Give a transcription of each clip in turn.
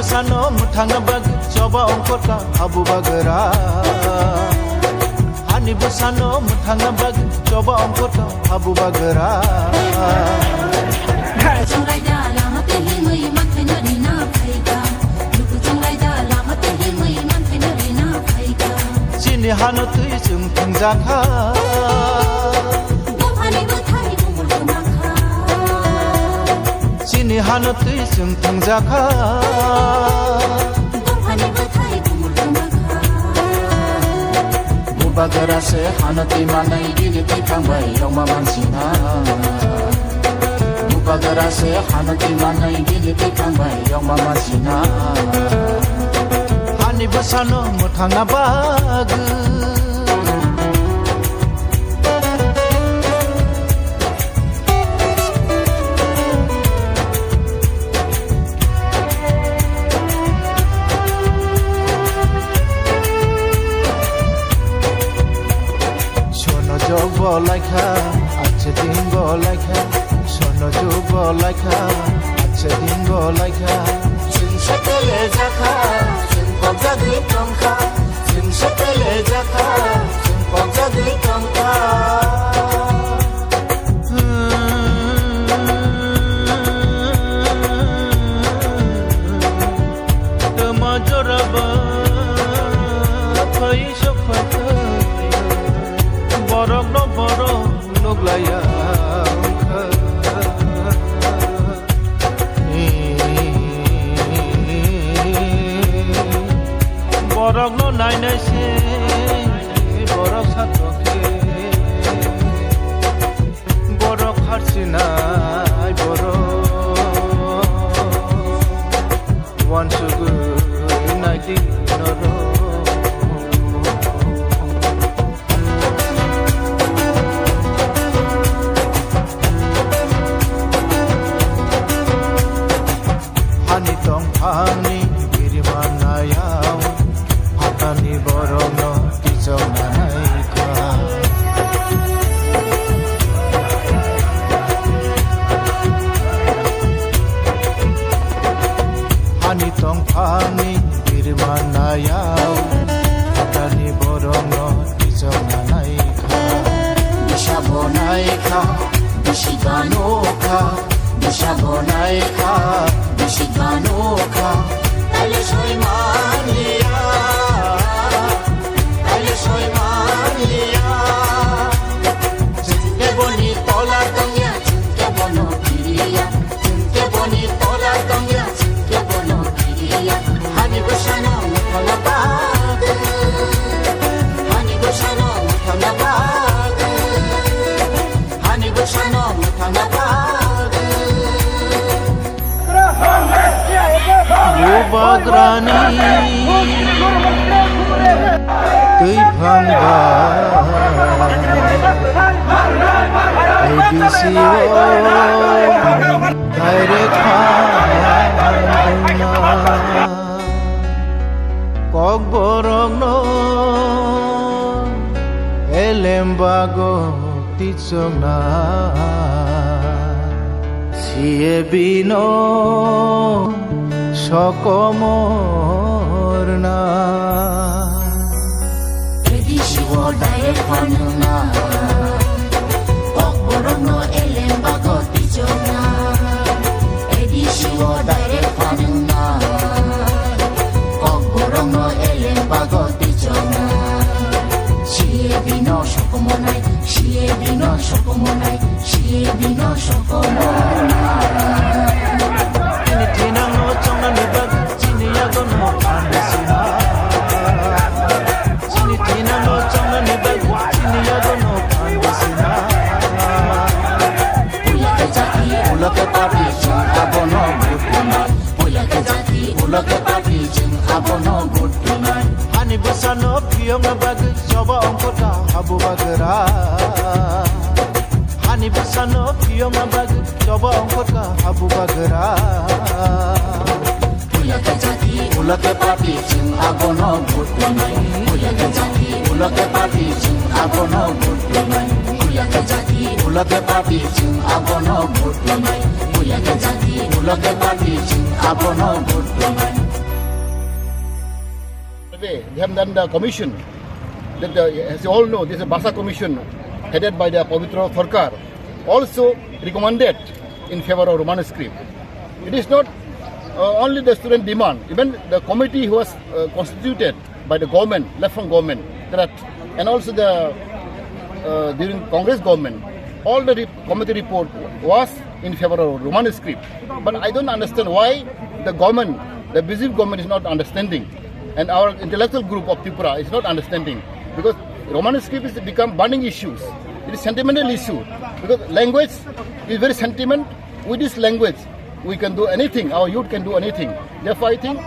Sano mutanga bag coba ongkota abu bagera Hani busano mutanga bag coba ongkota abu bagera Chungai da lama te hi mui man the na ri na phai ka Luku chungai da lama te hi mui man the na ri na phai ka Chini hano tui chung thangja kha Bo phani bo thai bu mul ma kha Chini hano tui chung thangja kha Bagara se hanati manai gini tikang bai yong mamansina Bagara se hanati manai gini tikang bai yong mamansina Hani busano mutanga bag Bolaika, ache din bolaika, sono ju bolaika, ache din bolaika. Sin shakele jaka, sin pogja di kamka, sin shakele jaka, sin pogja di kamka. Tama joraba, phai shokha. Borok no borok nuglaya Borok no nai nai se borok satokhe Borok harsinai borok Once good night noro Hani birimanayau hatani borono tizonanaika Hani tongphani birimanayau hatani borono tizonanaika Bishabonaika bishiganoka Bishabonaika Bishiganoka Ale soy mania Ale soy mania Qué bonito la doña Qué bueno quería Qué bonito la doña Qué bueno quería Hani gusano mutala bag Hani gusano mutala bag Hani gusano mutala bag Bagrani Tui bhangba Edisio Daire khana Kok borok no Elembago titsona Siye bino Sokomorna Edisio daire khana Kok borok no elembago titsona Edisio daire khana Kok borok no elembago titsona Siye bino sokomonai Siye bino sokomonai Siye bino sokomonai Abono good tonight. bagara Hani bisano piyoma bag Coba ongkot ka habu bagara Ulake jati, ulake party, sing agono good lamai. Ulake jati, ulake party, sing agono good lamai. Ulake jati, ulake party, sing agono good lamai. Ulake jati, ulake party, sing agono good lamai. Today, they have done the commission. That as you all know, this is a Basa commission headed by the Pavitra Sarkar. Also recommended in favor of Roman script. It is not only the student demand. Even the committee who was constituted by the government, left from government, and also the during Congress government, all the committee report was in favor of Roman script. But I don't understand why the government, the busy government, is not understanding. And our intellectual group of Tripura is not understanding, because Roman script has become burning issues. It is sentimental issue, because language is very sentiment. With this language, we can do anything. Our youth can do anything. Therefore, I think,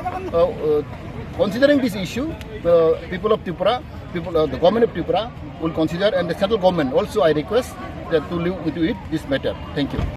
considering this issue, the people of Tripura, the government of Tripura will consider, and the central government also, I request that to look into it this matter. Thank you.